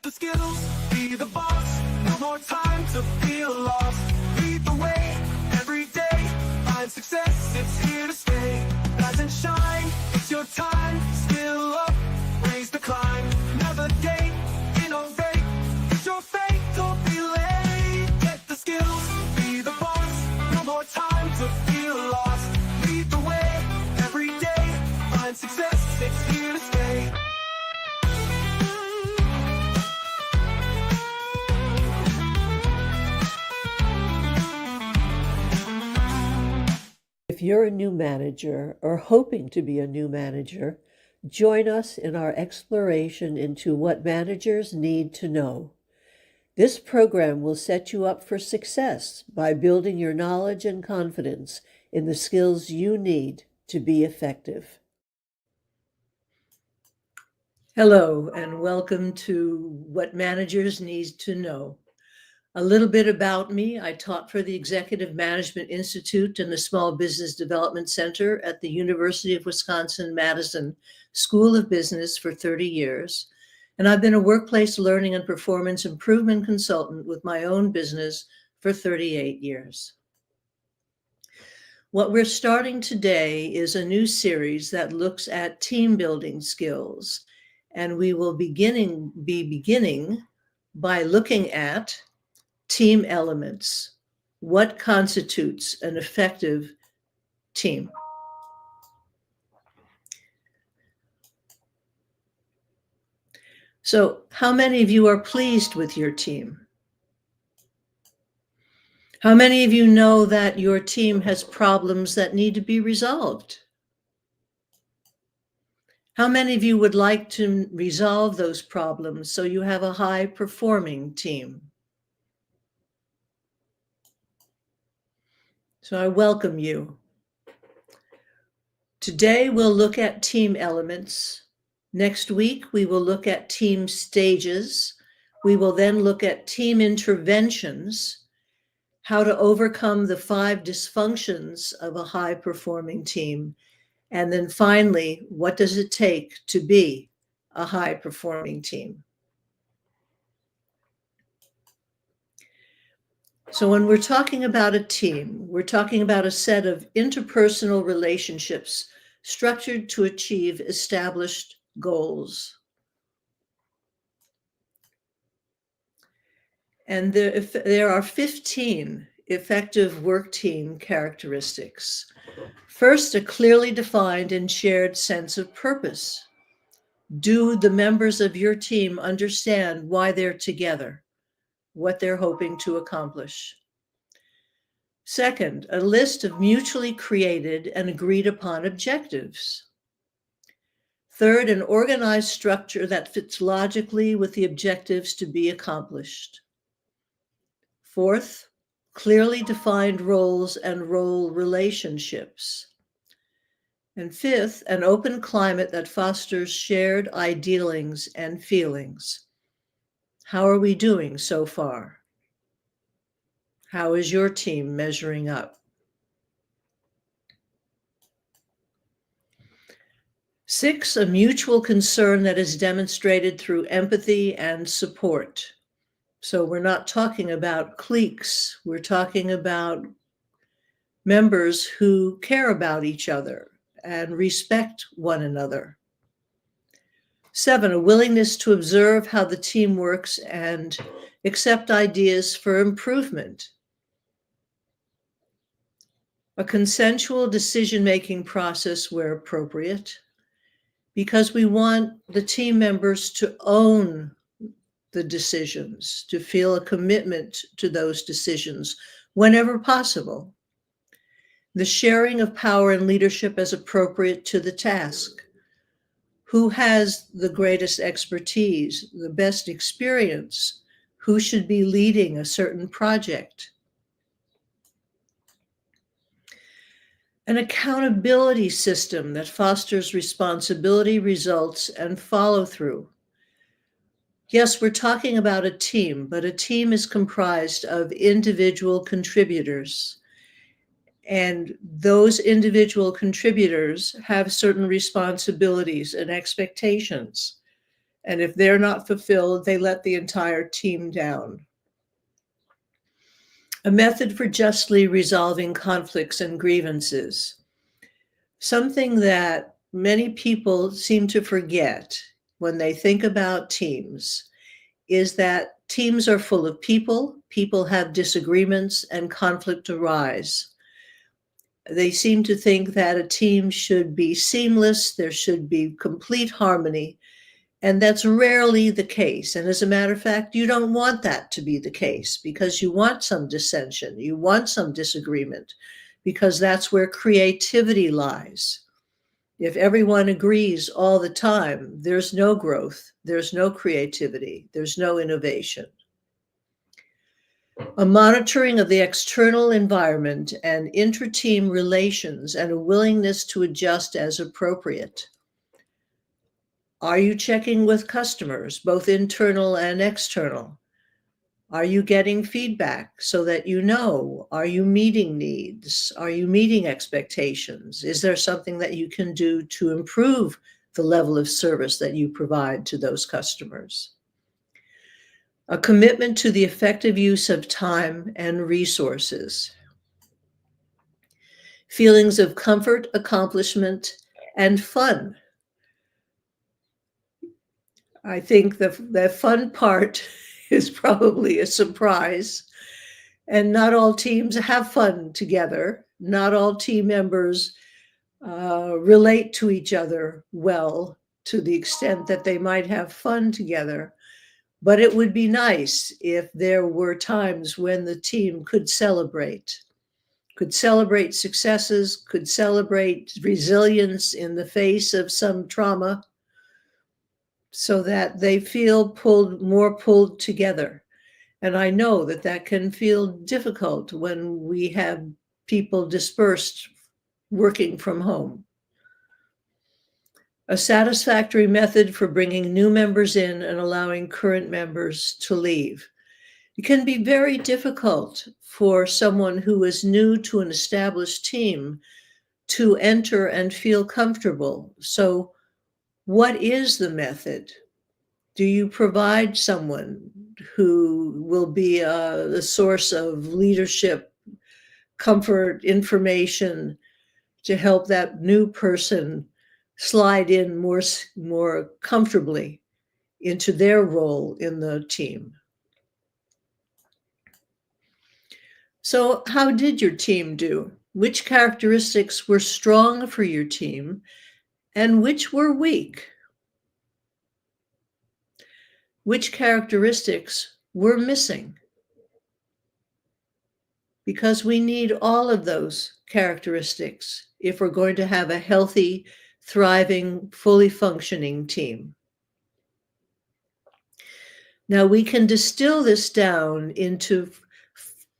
the skills, be the boss. No more time to feel lost. Lead the way every day. Find success, it's here to stay. Rise and shine, it's your time. Skill up, raise the climb. Navigate, innovate. It's your fate, don't be late. Get the skills, be the boss. No more time to feel lost. Lead the way every day. Find success, it's here to stay. If you're a new manager or hoping to be a new manager, join us in our exploration into what managers need to know. This program will set you up for success by building your knowledge and confidence in the skills you need to be effective. Hello, and welcome to What Managers Need to Know. A little bit about me. I taught for the Executive Management Institute and the Small Business Development Center at the University of Wisconsin-Madison School of Business for 30 years. And I've been a workplace learning and performance improvement consultant with my own business for 38 years. What we're starting today is a new series that looks at team building skills. And we will be beginning by looking at team elements. What constitutes an effective team? So, how many of you are pleased with your team? How many of you know that your team has problems that need to be resolved? How many of you would like to resolve those problems so you have a high-performing team? So I welcome you. Today we'll look at team elements. Next week we will look at team stages. We will then look at team interventions, how to overcome the 5 dysfunctions of a high-performing team. And then finally, what does it take to be a high-performing team? So when we're talking about a team, we're talking about a set of interpersonal relationships structured to achieve established goals. And there are 15 effective work team characteristics. First, a clearly defined and shared sense of purpose. Do the members of your team understand why they're together, what they're hoping to accomplish? Second, a list of mutually created and agreed upon objectives. Third, an organized structure that fits logically with the objectives to be accomplished. Fourth, clearly defined roles and role relationships. And fifth, an open climate that fosters shared idealings and feelings. How are we doing so far? How is your team measuring up? 6, a mutual concern that is demonstrated through empathy and support. So we're not talking about cliques. We're talking about members who care about each other and respect one another. 7, a willingness to observe how the team works and accept ideas for improvement. A consensual decision-making process where appropriate, because we want the team members to own the decisions, to feel a commitment to those decisions whenever possible. The sharing of power and leadership as appropriate to the task. Who has the greatest expertise, the best experience? Who should be leading a certain project? An accountability system that fosters responsibility, results, and follow-through. Yes, we're talking about a team, but a team is comprised of individual contributors. And those individual contributors have certain responsibilities and expectations. And if they're not fulfilled, they let the entire team down. A method for justly resolving conflicts and grievances. Something that many people seem to forget when they think about teams is that teams are full of people, people have disagreements, and conflict arise. They seem to think that a team should be seamless, there should be complete harmony, and that's rarely the case. And as a matter of fact, you don't want that to be the case because you want some dissension, you want some disagreement, because that's where creativity lies. If everyone agrees all the time, there's no growth, there's no creativity, there's no innovation. A monitoring of the external environment and inter-team relations and a willingness to adjust as appropriate. Are you checking with customers, both internal and external? Are you getting feedback so that you know? Are you meeting needs? Are you meeting expectations? Is there something that you can do to improve the level of service that you provide to those customers? A commitment to the effective use of time and resources. Feelings of comfort, accomplishment, and fun. I think the fun part is probably a surprise. And not all teams have fun together. Not all team members relate to each other well to the extent that they might have fun together. But it would be nice if there were times when the team could celebrate successes, could celebrate resilience in the face of some trauma, so that they feel more pulled together. And I know that that can feel difficult when we have people dispersed working from home. A satisfactory method for bringing new members in and allowing current members to leave. It can be very difficult for someone who is new to an established team to enter and feel comfortable. So, what is the method? Do you provide someone who will be the source of leadership, comfort, information to help that new person slide in more comfortably into their role in the team? So, how did your team do? Which characteristics were strong for your team and which were weak? Which characteristics were missing? Because we need all of those characteristics if we're going to have a healthy, thriving, fully functioning team. Now, we can distill this down into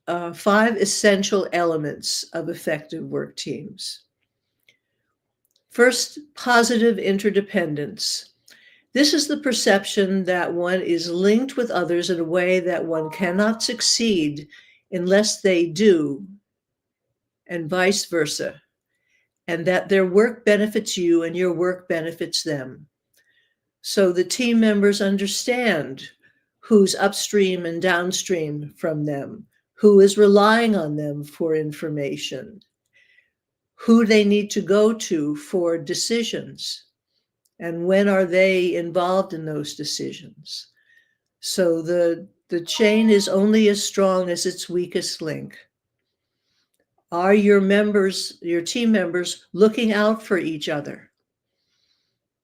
5 essential elements of effective work teams. First, positive interdependence. This is the perception that one is linked with others in a way that one cannot succeed unless they do, and vice versa, and that their work benefits you and your work benefits them. So the team members understand who's upstream and downstream from them, who is relying on them for information, who they need to go to for decisions, and when are they involved in those decisions. So the chain is only as strong as its weakest link. Are your team members, looking out for each other?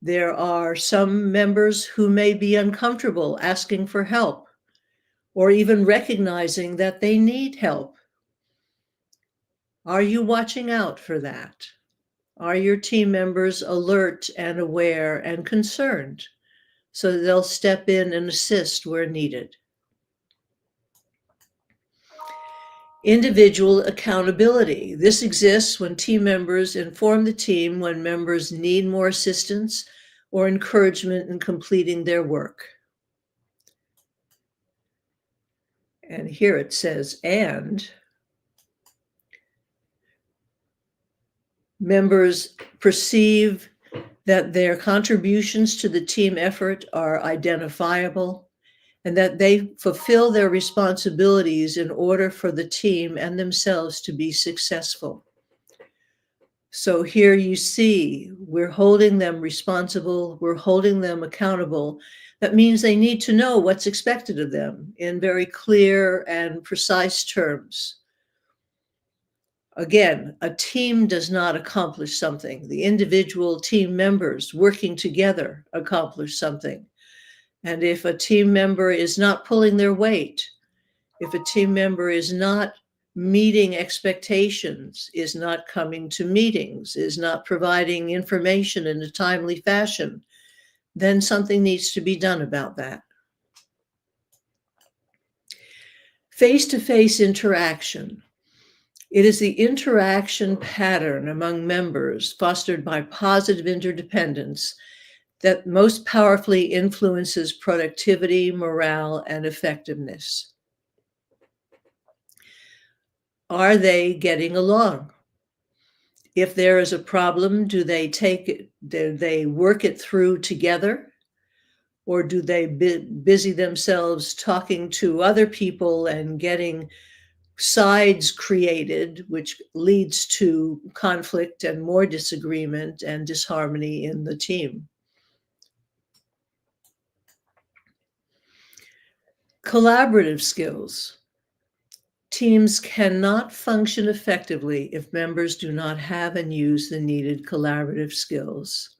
There are some members who may be uncomfortable asking for help or even recognizing that they need help. Are you watching out for that? Are your team members alert and aware and concerned so that they'll step in and assist where needed? Individual accountability. This exists when team members inform the team when members need more assistance or encouragement in completing their work. And here it says, and members perceive that their contributions to the team effort are identifiable, and that they fulfill their responsibilities in order for the team and themselves to be successful. So here you see, we're holding them responsible, we're holding them accountable. That means they need to know what's expected of them in very clear and precise terms. Again, a team does not accomplish something. The individual team members working together accomplish something. And if a team member is not pulling their weight, if a team member is not meeting expectations, is not coming to meetings, is not providing information in a timely fashion, then something needs to be done about that. Face-to-face interaction. It is the interaction pattern among members fostered by positive interdependence that most powerfully influences productivity, morale, and effectiveness. Are they getting along? If there is a problem, do they work it through together? Or do they busy themselves talking to other people and getting sides created, which leads to conflict and more disagreement and disharmony in the team? Collaborative skills. Teams cannot function effectively if members do not have and use the needed collaborative skills.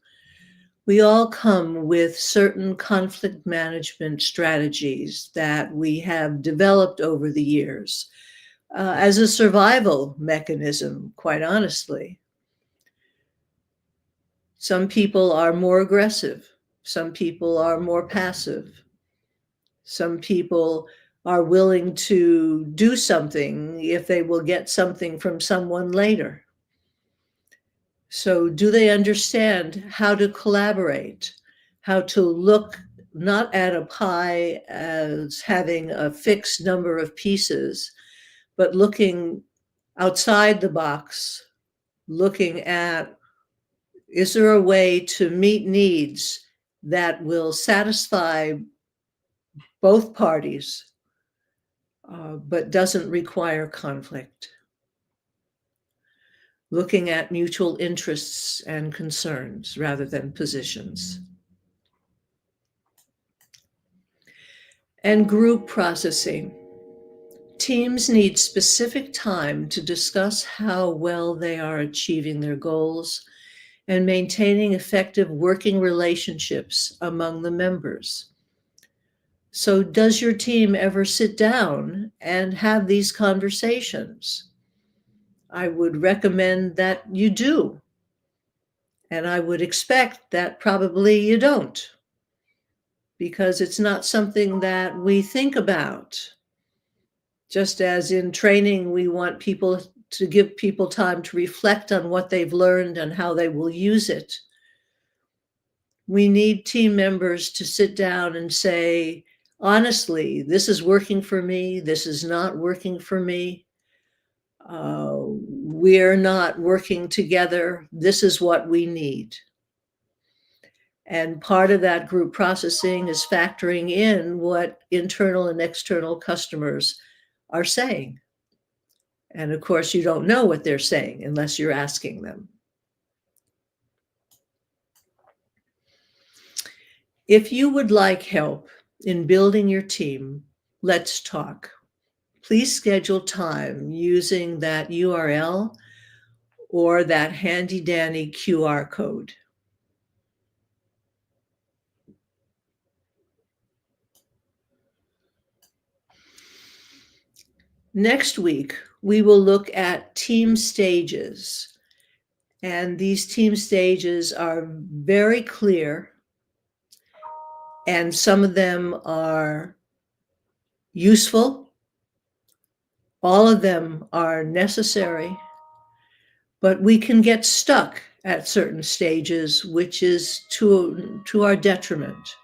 We all come with certain conflict management strategies that we have developed over the years as a survival mechanism, quite honestly. Some people are more aggressive. Some people are more passive. Some people are willing to do something if they will get something from someone later. So do they understand how to collaborate, how to look not at a pie as having a fixed number of pieces, but looking outside the box, looking at, is there a way to meet needs that will satisfy both parties, but doesn't require conflict? Looking at mutual interests and concerns rather than positions. And group processing. Teams need specific time to discuss how well they are achieving their goals and maintaining effective working relationships among the members. So does your team ever sit down and have these conversations? I would recommend that you do. And I would expect that probably you don't, because it's not something that we think about. Just as in training, we want people to give people time to reflect on what they've learned and how they will use it. We need team members to sit down and say, honestly, this is working for me, this is not working for me. We're not working together. This is what we need. And part of that group processing is factoring in what internal and external customers are saying. And of course, you don't know what they're saying unless you're asking them. If you would like help in building your team, let's talk. Please schedule time using that URL or that handy dandy QR code. Next week, we will look at team stages. And these team stages are very clear, and some of them are useful. All of them are necessary, but we can get stuck at certain stages, which is to our detriment.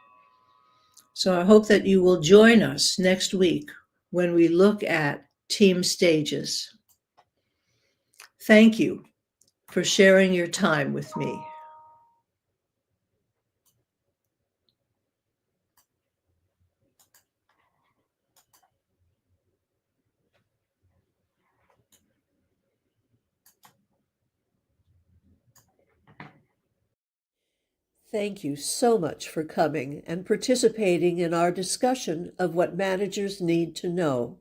So I hope that you will join us next week when we look at team stages. Thank you for sharing your time with me. Thank you so much for coming and participating in our discussion of what managers need to know.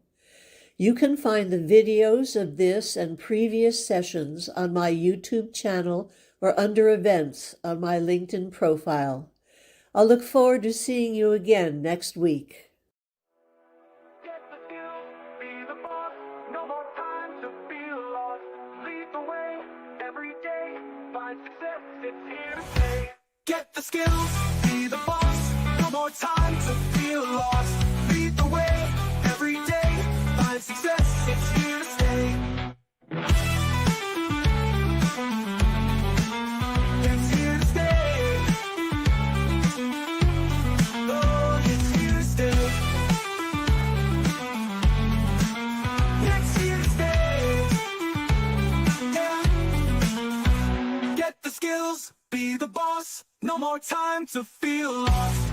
You can find the videos of this and previous sessions on my YouTube channel or under events on my LinkedIn profile. I'll look forward to seeing you again next week. Get the skills, be the boss, no more time to feel lost. Lead the way, every day, find success, it's here to stay. Get the skills, be the boss, no more time to feel lost. Lead the way, every day, find success, it's here to stay. It's here to stay. Oh, it's here to stay. It's here to stay. Yeah. Get the skills, be the boss, no more time to feel lost.